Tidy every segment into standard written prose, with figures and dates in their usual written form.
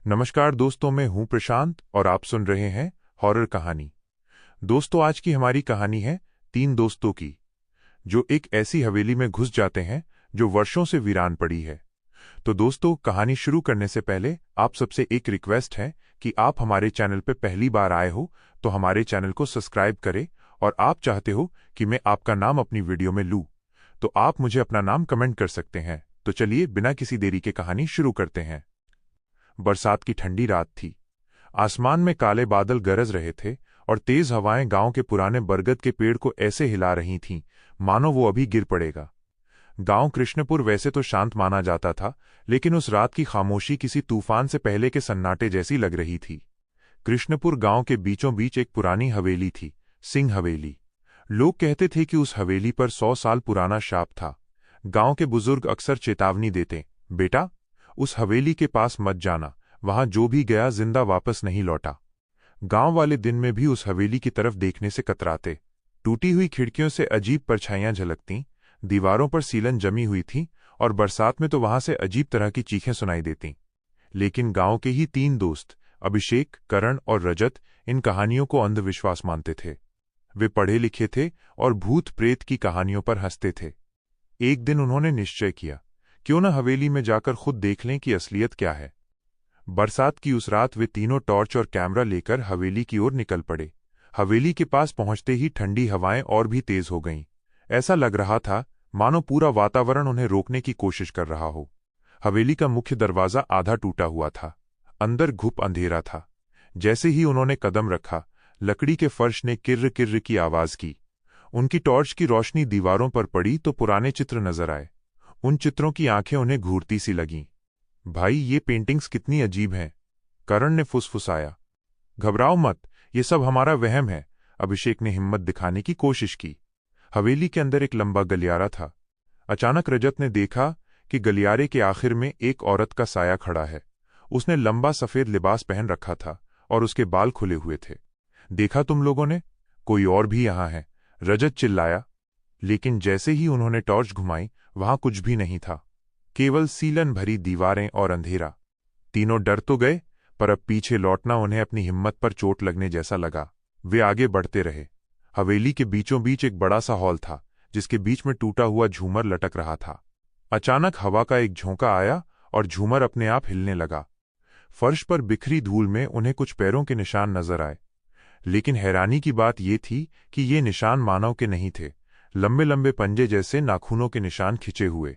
नमस्कार दोस्तों, मैं हूं प्रशांत और आप सुन रहे हैं हॉरर कहानी। दोस्तों, आज की हमारी कहानी है 3 दोस्तों की, जो एक ऐसी हवेली में घुस जाते हैं जो वर्षों से वीरान पड़ी है। तो दोस्तों, कहानी शुरू करने से पहले आप सबसे एक रिक्वेस्ट है कि आप हमारे चैनल पर पहली बार आए हो तो हमारे चैनल को सब्सक्राइब करें, और आप चाहते हो कि मैं आपका नाम अपनी वीडियो में लूँ तो आप मुझे अपना नाम कमेंट कर सकते हैं। तो चलिए बिना किसी देरी के कहानी शुरू करते हैं। बरसात की ठंडी रात थी। आसमान में काले बादल गरज रहे थे और तेज हवाएं गांव के पुराने बरगद के पेड़ को ऐसे हिला रही थीं मानो वो अभी गिर पड़ेगा। गांव कृष्णपुर वैसे तो शांत माना जाता था, लेकिन उस रात की खामोशी किसी तूफान से पहले के सन्नाटे जैसी लग रही थी। कृष्णपुर गांव के बीचों बीच एक पुरानी हवेली थी, सिंह हवेली। लोग कहते थे कि उस हवेली पर 100 साल पुराना शाप था। गांव के बुजुर्ग अक्सर चेतावनी देते, बेटा उस हवेली के पास मत जाना, वहां जो भी गया जिंदा वापस नहीं लौटा। गांव वाले दिन में भी उस हवेली की तरफ देखने से कतराते। टूटी हुई खिड़कियों से अजीब परछाइयां झलकतीं, दीवारों पर सीलन जमी हुई थी और बरसात में तो वहां से अजीब तरह की चीखें सुनाई देतीं। लेकिन गांव के ही 3 दोस्त, अभिषेक, करण और रजत, इन कहानियों को अंधविश्वास मानते थे। वे पढ़े लिखे थे और भूत प्रेत की कहानियों पर हंसते थे। एक दिन उन्होंने निश्चय किया, क्यों न हवेली में जाकर खुद देख लें कि असलियत क्या है। बरसात की उस रात वे तीनों टॉर्च और कैमरा लेकर हवेली की ओर निकल पड़े। हवेली के पास पहुंचते ही ठंडी हवाएं और भी तेज हो गईं। ऐसा लग रहा था मानो पूरा वातावरण उन्हें रोकने की कोशिश कर रहा हो। हवेली का मुख्य दरवाजा आधा टूटा हुआ था, अंदर घुप अंधेरा था। जैसे ही उन्होंने कदम रखा, लकड़ी के फर्श ने किर्र किर्र की आवाज की। उनकी टॉर्च की रोशनी दीवारों पर पड़ी तो पुराने चित्र नजर आए। उन चित्रों की आंखें उन्हें घूरती सी लगीं। भाई, ये पेंटिंग्स कितनी अजीब हैं, करण ने फुसफुसाया। घबराओ मत, ये सब हमारा वहम है, अभिषेक ने हिम्मत दिखाने की कोशिश की। हवेली के अंदर एक लंबा गलियारा था। अचानक रजत ने देखा कि गलियारे के आखिर में एक औरत का साया खड़ा है। उसने लंबा सफेद लिबास पहन रखा था और उसके बाल खुले हुए थे। देखा तुम लोगों ने, कोई और भी यहां है, रजत चिल्लाया। लेकिन जैसे ही उन्होंने टॉर्च घुमाई, वहां कुछ भी नहीं था, केवल सीलन भरी दीवारें और अंधेरा। तीनों डर तो गए, पर अब पीछे लौटना उन्हें अपनी हिम्मत पर चोट लगने जैसा लगा। वे आगे बढ़ते रहे। हवेली के बीचों बीच एक बड़ा सा हॉल था, जिसके बीच में टूटा हुआ झूमर लटक रहा था। अचानक हवा का एक झोंका आया और झूमर अपने आप हिलने लगा। फर्श पर बिखरी धूल में उन्हें कुछ पैरों के निशान नजर आए। लेकिन हैरानी की बात यह थी कि ये निशान मानव के नहीं थे, लंबे लंबे पंजे जैसे नाखूनों के निशान खिंचे हुए।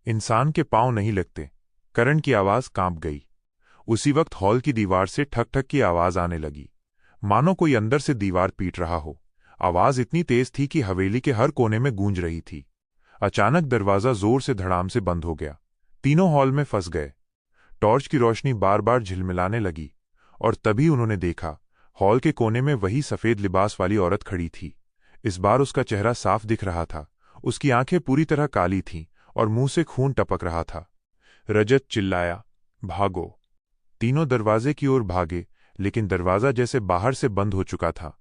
इंसान के पांव नहीं लगते। करण की आवाज कांप गई। उसी वक्त हॉल की दीवार से ठक ठक की आवाज आने लगी, मानो कोई अंदर से दीवार पीट रहा हो। आवाज इतनी तेज थी कि हवेली के हर कोने में गूंज रही थी। अचानक दरवाजा जोर से धड़ाम से बंद हो गया। तीनों हॉल में फंस गए। टॉर्च की रोशनी बार बार झिलमिलाने लगी और तभी उन्होंने देखा, हॉल के कोने में वही सफेद लिबास वाली औरत खड़ी थी। इस बार उसका चेहरा साफ दिख रहा था। उसकी आंखें पूरी तरह काली थीं और मुंह से खून टपक रहा था। रजत चिल्लाया, भागो! तीनों दरवाजे की ओर भागे, लेकिन दरवाजा जैसे बाहर से बंद हो चुका था।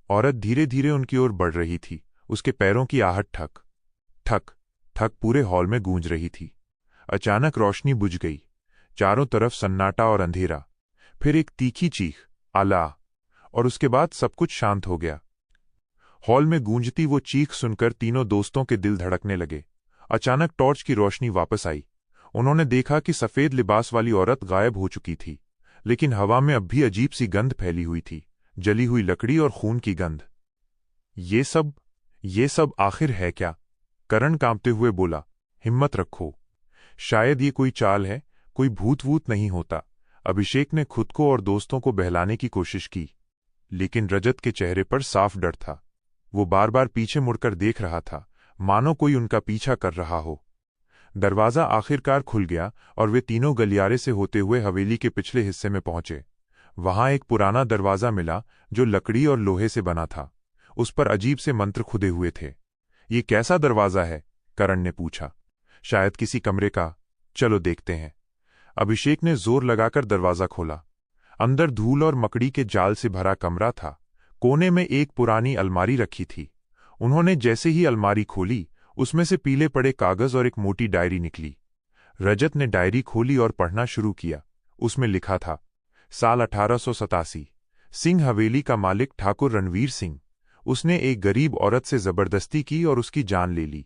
औरत धीरे धीरे उनकी ओर बढ़ रही थी। उसके पैरों की आहट ठक ठक ठक पूरे हॉल में गूंज रही थी। अचानक रोशनी बुझ गई। चारों तरफ सन्नाटा और अंधेरा। फिर एक तीखी चीख, आला, और उसके बाद सब कुछ शांत हो गया। हॉल में गूंजती वो चीख सुनकर तीनों दोस्तों के दिल धड़कने लगे। अचानक टॉर्च की रोशनी वापस आई। उन्होंने देखा कि सफेद लिबास वाली औरत गायब हो चुकी थी, लेकिन हवा में अब भी अजीब सी गंध फैली हुई थी, जली हुई लकड़ी और खून की गंध। ये सब आखिर है क्या? करण कांपते हुए बोला, हिम्मत रखो, शायद ये कोई चाल है, कोई भूत वूत नहीं होता। अभिषेक ने खुद को और दोस्तों को बहलाने की कोशिश की, लेकिन रजत के चेहरे पर साफ डर था। वो बार बार पीछे मुड़कर देख रहा था, मानो कोई उनका पीछा कर रहा हो। दरवाजा आखिरकार खुल गया और वे तीनों गलियारे से होते हुए हवेली के पिछले हिस्से में पहुंचे। वहां एक पुराना दरवाजा मिला जो लकड़ी और लोहे से बना था। उस पर अजीब से मंत्र खुदे हुए थे। ये कैसा दरवाजा है? करण ने पूछा। शायद किसी कमरे का, चलो देखते हैं। अभिषेक ने जोर लगाकर दरवाजा खोला। अंदर धूल और मकड़ी के जाल से भरा कमरा था। कोने में एक पुरानी अलमारी रखी थी। उन्होंने जैसे ही अलमारी खोली, उसमें से पीले पड़े कागज और एक मोटी डायरी निकली। रजत ने डायरी खोली और पढ़ना शुरू किया। उसमें लिखा था, साल 1887, सिंह हवेली का मालिक ठाकुर रणवीर सिंह। उसने एक गरीब औरत से जबरदस्ती की और उसकी जान ले ली।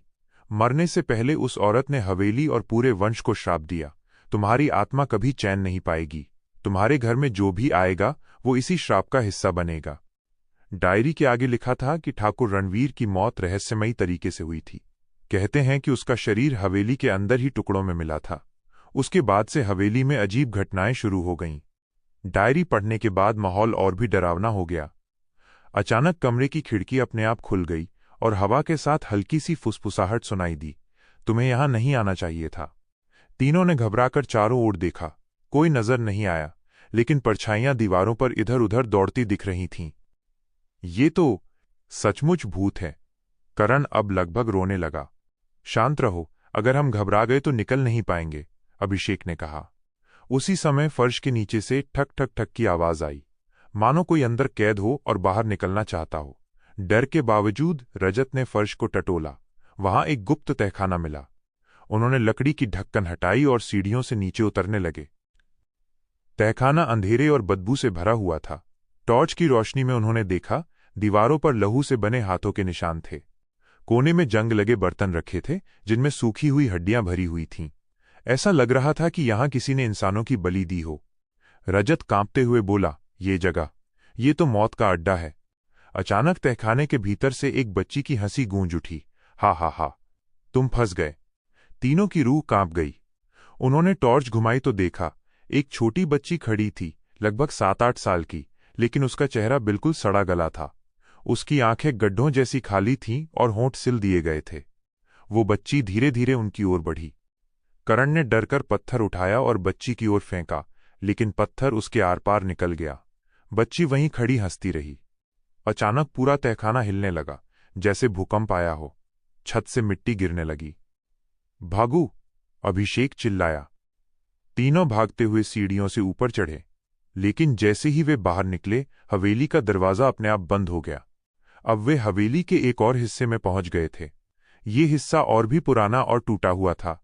मरने से पहले उस औरत ने हवेली और पूरे वंश को श्राप दिया, तुम्हारी आत्मा कभी चैन नहीं पाएगी। तुम्हारे घर में जो भी आएगा वो इसी श्राप का हिस्सा बनेगा। डायरी के आगे लिखा था कि ठाकुर रणवीर की मौत रहस्यमयी तरीके से हुई थी। कहते हैं कि उसका शरीर हवेली के अंदर ही टुकड़ों में मिला था। उसके बाद से हवेली में अजीब घटनाएं शुरू हो गईं। डायरी पढ़ने के बाद माहौल और भी डरावना हो गया। अचानक कमरे की खिड़की अपने आप खुल गई और हवा के साथ हल्की सी फुसफुसाहट सुनाई दी, तुम्हें यहां नहीं आना चाहिए था। तीनों ने घबराकर चारों ओर देखा। कोई नजर नहीं आया, लेकिन परछाइयां दीवारों पर इधर उधर दौड़ती दिख रही थीं। ये तो सचमुच भूत है। करण अब लगभग रोने लगा। शांत रहो, अगर हम घबरा गए तो निकल नहीं पाएंगे, अभिषेक ने कहा। उसी समय फर्श के नीचे से ठक ठक ठक की आवाज आई, मानो कोई अंदर कैद हो और बाहर निकलना चाहता हो। डर के बावजूद रजत ने फर्श को टटोला। वहां एक गुप्त तहखाना मिला। उन्होंने लकड़ी की ढक्कन हटाई और सीढ़ियों से नीचे उतरने लगे। तहखाना अंधेरे और बदबू से भरा हुआ था। टॉर्च की रोशनी में उन्होंने देखा, दीवारों पर लहू से बने हाथों के निशान थे। कोने में जंग लगे बर्तन रखे थे, जिनमें सूखी हुई हड्डियां भरी हुई थीं। ऐसा लग रहा था कि यहां किसी ने इंसानों की बलि दी हो। रजत कांपते हुए बोला, ये तो मौत का अड्डा है। अचानक तहखाने के भीतर से एक बच्ची की हंसी गूंज उठी, हा हा हा, तुम फंस गए। तीनों की रूह कांप गई। उन्होंने टॉर्च घुमाई तो देखा, एक छोटी बच्ची खड़ी थी, लगभग 7-8 साल की, लेकिन उसका चेहरा बिल्कुल सड़ा गला था। उसकी आंखें गड्ढों जैसी खाली थीं और होंठ सिल दिए गए थे। वो बच्ची धीरे धीरे उनकी ओर बढ़ी। करण ने डरकर पत्थर उठाया और बच्ची की ओर फेंका, लेकिन पत्थर उसके आर पार निकल गया। बच्ची वहीं खड़ी हंसती रही। अचानक पूरा तहखाना हिलने लगा, जैसे भूकंप आया हो। छत से मिट्टी गिरने लगी। भागू, अभिषेक चिल्लाया। तीनों भागते हुए सीढ़ियों से ऊपर चढ़े, लेकिन जैसे ही वे बाहर निकले, हवेली का दरवाजा अपने आप बंद हो गया। अब वे हवेली के एक और हिस्से में पहुंच गए थे। ये हिस्सा और भी पुराना और टूटा हुआ था।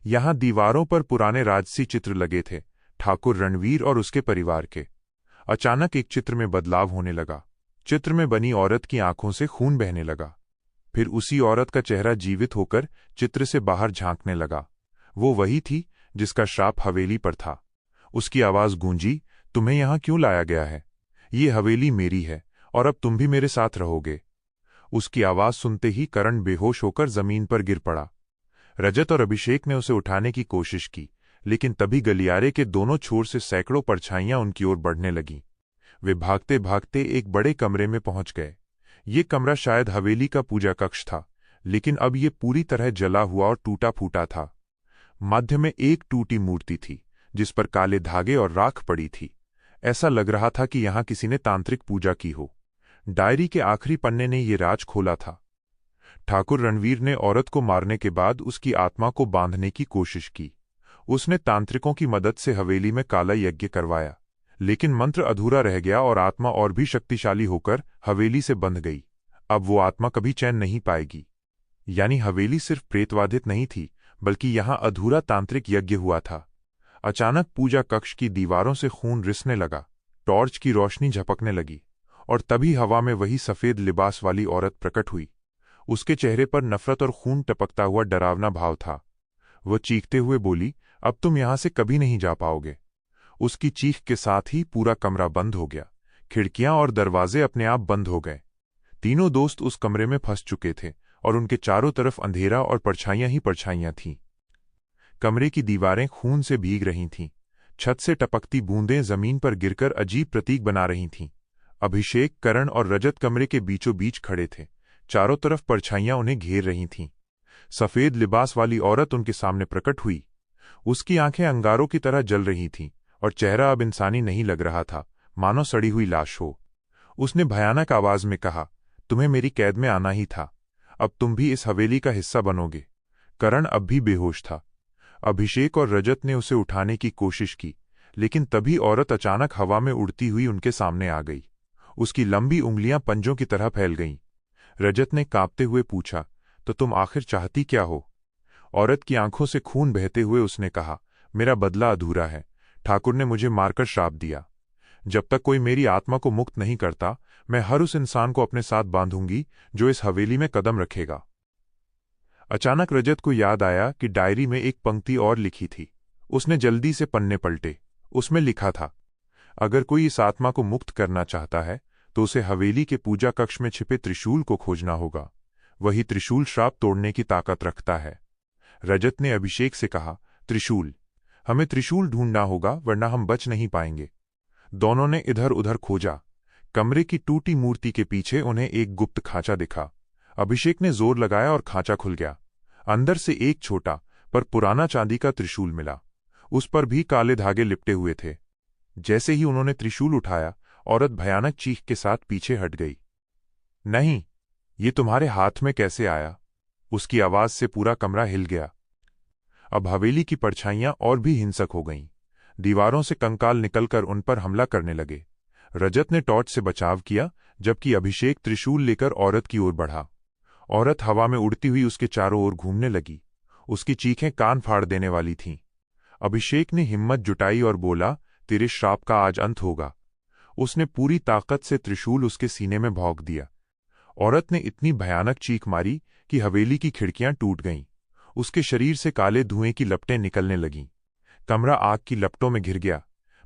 यहां दीवारों पर पुराने राजसी चित्र लगे थे, ठाकुर रणवीर और उसके परिवार के। अचानक एक चित्र में बदलाव होने लगा। चित्र में बनी औरत की आंखों से खून बहने लगा। फिर उसी औरत का चेहरा जीवित होकर चित्र से बाहर झांकने लगा। वो वही थी जिसका श्राप हवेली पर था। उसकी आवाज गूंजी, तुम्हें यहां क्यों लाया गया है? ये हवेली मेरी है और अब तुम भी मेरे साथ रहोगे। उसकी आवाज सुनते ही करण बेहोश होकर जमीन पर गिर पड़ा। रजत और अभिषेक ने उसे उठाने की कोशिश की, लेकिन तभी गलियारे के दोनों छोर से सैकड़ों परछाइयां उनकी ओर बढ़ने लगीं। वे भागते भागते एक बड़े कमरे में पहुंच गए। ये कमरा शायद हवेली का पूजा कक्ष था, लेकिन अब ये पूरी तरह जला हुआ और टूटा फूटा था। मध्य में एक टूटी मूर्ति थी, जिस पर काले धागे और राख पड़ी थी। ऐसा लग रहा था कि यहां किसी ने तांत्रिक पूजा की हो। डायरी के आखिरी पन्ने ने ये राज खोला था। ठाकुर रणवीर ने औरत को मारने के बाद उसकी आत्मा को बांधने की कोशिश की। उसने तांत्रिकों की मदद से हवेली में काला यज्ञ करवाया, लेकिन मंत्र अधूरा रह गया और आत्मा और भी शक्तिशाली होकर हवेली से बंध गई। अब वो आत्मा कभी चैन नहीं पाएगी। यानी हवेली सिर्फ प्रेतवाधित नहीं थी, बल्कि यहां अधूरा तांत्रिक यज्ञ हुआ था। अचानक पूजा कक्ष की दीवारों से खून रिसने लगा। टॉर्च की रोशनी झपकने लगी और तभी हवा में वही सफेद लिबास वाली औरत प्रकट हुई। उसके चेहरे पर नफरत और खून टपकता हुआ डरावना भाव था। वह चीखते हुए बोली, अब तुम यहां से कभी नहीं जा पाओगे। उसकी चीख के साथ ही पूरा कमरा बंद हो गया। खिड़कियां और दरवाजे अपने आप बंद हो गए। तीनों दोस्त उस कमरे में फंस चुके थे और उनके चारों तरफ अंधेरा और परछाइयां ही परछाइयां थीं। कमरे की दीवारें खून से भीग रही थीं। छत से टपकती बूंदें जमीन पर गिरकर अजीब प्रतीक बना रही थीं। अभिषेक, करण और रजत कमरे के बीचों बीच खड़े थे। चारों तरफ परछाइयां उन्हें घेर रही थीं। सफेद लिबास वाली औरत उनके सामने प्रकट हुई। उसकी आंखें अंगारों की तरह जल रही थीं और चेहरा अब इंसानी नहीं लग रहा था, मानो सड़ी हुई लाश हो। उसने भयानक आवाज में कहा, तुम्हें मेरी कैद में आना ही था। अब तुम भी इस हवेली का हिस्सा बनोगे। करण अब भी बेहोश था। अभिषेक और रजत ने उसे उठाने की कोशिश की, लेकिन तभी औरत अचानक हवा में उड़ती हुई उनके सामने आ गई। उसकी लंबी उंगलियां पंजों की तरह फैल गईं। रजत ने कांपते हुए पूछा, तो तुम आखिर चाहती क्या हो? औरत की आंखों से खून बहते हुए उसने कहा, मेरा बदला अधूरा है। ठाकुर ने मुझे मारकर श्राप दिया। जब तक कोई मेरी आत्मा को मुक्त नहीं करता, मैं हर उस इंसान को अपने साथ बांधूंगी जो इस हवेली में कदम रखेगा। अचानक रजत को याद आया कि डायरी में एक पंक्ति और लिखी थी। उसने जल्दी से पन्ने पलटे। उसमें लिखा था, अगर कोई इस आत्मा को मुक्त करना चाहता है तो उसे हवेली के पूजा कक्ष में छिपे त्रिशूल को खोजना होगा। वही त्रिशूल श्राप तोड़ने की ताकत रखता है। रजत ने अभिषेक से कहा, त्रिशूल, हमें त्रिशूल ढूंढना होगा वरना हम बच नहीं पाएंगे। दोनों ने इधर उधर खोजा। कमरे की टूटी मूर्ति के पीछे उन्हें एक गुप्त खांचा दिखा। अभिषेक ने जोर लगाया और खांचा खुल गया। अंदर से एक छोटा पर पुराना चांदी का त्रिशूल मिला। उस पर भी काले धागे लिपटे हुए थे। जैसे ही उन्होंने त्रिशूल उठाया, औरत भयानक चीख के साथ पीछे हट गई। नहीं, ये तुम्हारे हाथ में कैसे आया? उसकी आवाज से पूरा कमरा हिल गया। अब हवेली की परछाइयां और भी हिंसक हो गईं। दीवारों से कंकाल निकलकर उन पर हमला करने लगे। रजत ने टॉर्च से बचाव किया, जबकि अभिषेक त्रिशूल लेकर औरत की ओर बढ़ा। औरत हवा में उड़ती हुई उसके चारों ओर घूमने लगी। उसकी चीखें कान फाड़ देने वाली थीं। अभिषेक ने हिम्मत जुटाई और बोला, तेरे श्राप का आज अंत होगा। उसने पूरी ताकत से त्रिशूल उसके सीने में भोंक दिया। औरत ने इतनी भयानक चीख मारी कि हवेली की खिड़कियां टूट गईं। उसके शरीर से काले धुएं की लपटें निकलने लगीं। कमरा आग की लपटों में घिर गया।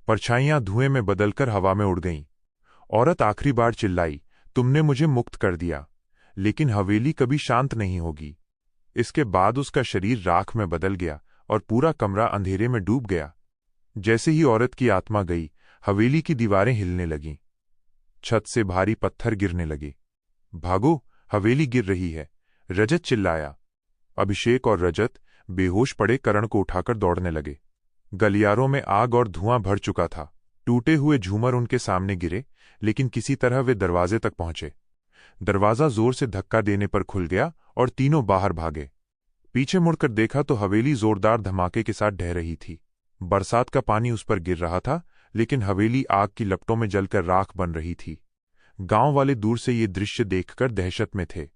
परछाइयां धुएं में बदलकर हवा में उड़ गईं। औरत आखिरी बार चिल्लाई, तुमने मुझे मुक्त कर दिया, लेकिन हवेली कभी शांत नहीं होगी। इसके बाद उसका शरीर राख में बदल गया और पूरा कमरा अंधेरे में डूब गया। जैसे ही औरत की आत्मा गई, हवेली की दीवारें हिलने लगीं। छत से भारी पत्थर गिरने लगे। भागो, हवेली गिर रही है, रजत चिल्लाया। अभिषेक और रजत बेहोश पड़े करण को उठाकर दौड़ने लगे। गलियारों में आग और धुआं भर चुका था। टूटे हुए झूमर उनके सामने गिरे, लेकिन किसी तरह वे दरवाजे तक पहुंचे। दरवाजा जोर से धक्का देने पर खुल गया और तीनों बाहर भागे। पीछे मुड़कर देखा तो हवेली जोरदार धमाके के साथ ढह रही थी। बरसात का पानी उस पर गिर रहा था, लेकिन हवेली आग की लपटों में जलकर राख बन रही थी। गांव वाले दूर से ये दृश्य देखकर दहशत में थे।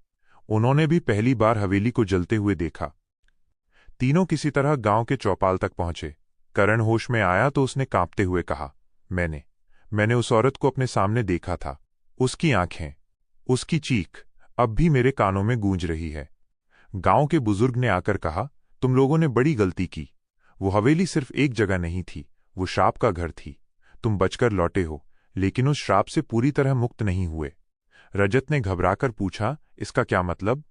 उन्होंने भी पहली बार हवेली को जलते हुए देखा। तीनों किसी तरह गांव के चौपाल तक पहुंचे। करण होश में आया तो उसने कांपते हुए कहा, मैंने उस औरत को अपने सामने देखा था। उसकी आंखें, उसकी चीख अब भी मेरे कानों में गूंज रही है। गांव के बुजुर्ग ने आकर कहा, तुम लोगों ने बड़ी गलती की। वो हवेली सिर्फ एक जगह नहीं थी, वो श्राप का घर थी। तुम बचकर लौटे हो, लेकिन उस श्राप से पूरी तरह मुक्त नहीं हुए। रजत ने घबराकर पूछा, इसका क्या मतलब?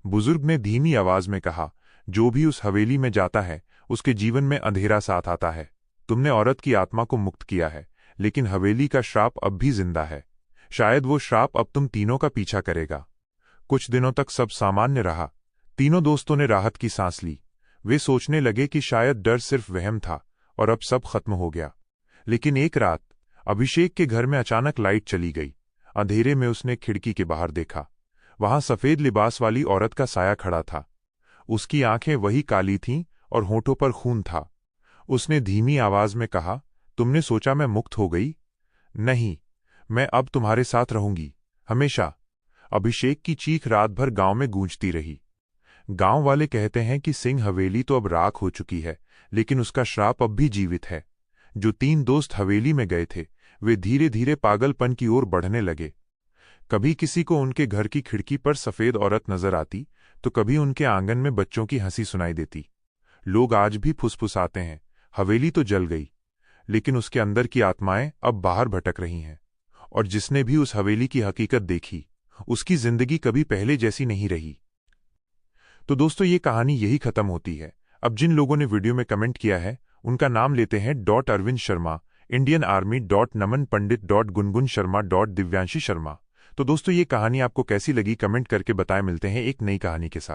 बुजुर्ग ने धीमी आवाज में कहा, जो भी उस हवेली में जाता है उसके जीवन में अंधेरा साथ आता है। तुमने औरत की आत्मा को मुक्त किया है, लेकिन हवेली का श्राप अब भी जिंदा है। शायद वो श्राप अब तुम तीनों का पीछा करेगा। कुछ दिनों तक सब सामान्य रहा। तीनों दोस्तों ने राहत की सांस ली। वे सोचने लगे कि शायद डर सिर्फ वहम था और अब सब खत्म हो गया। लेकिन एक रात अभिषेक के घर में अचानक लाइट चली गई। अंधेरे में उसने खिड़की के बाहर देखा। वहां सफेद लिबास वाली औरत का साया खड़ा था। उसकी आंखें वही काली थीं और होठों पर खून था। उसने धीमी आवाज में कहा, तुमने सोचा मैं मुक्त हो गई? नहीं, मैं अब तुम्हारे साथ रहूंगी, हमेशा। अभिषेक की चीख रात भर गांव में गूंजती रही। गांव वाले कहते हैं कि सिंह हवेली तो अब राख हो चुकी है, लेकिन उसका श्राप अब भी जीवित है। जो तीन दोस्त हवेली में गए थे, वे धीरे धीरे पागलपन की ओर बढ़ने लगे। कभी किसी को उनके घर की खिड़की पर सफेद औरत नजर आती, तो कभी उनके आंगन में बच्चों की हंसी सुनाई देती। लोग आज भी फुसफुसाते हैं, हवेली तो जल गई, लेकिन उसके अंदर की आत्माएं अब बाहर भटक रही हैं। और जिसने भी उस हवेली की हकीकत देखी, उसकी जिंदगी कभी पहले जैसी नहीं रही। तो दोस्तों, ये कहानी यही खत्म होती है। अब जिन लोगों ने वीडियो में कमेंट किया है, उनका नाम लेते हैं। अरविंद शर्मा, इंडियन आर्मी, नमन पंडित, गुनगुन शर्मा, दिव्यांशी शर्मा। तो दोस्तों, ये कहानी आपको कैसी लगी कमेंट करके बताएं। मिलते हैं एक नई कहानी के साथ।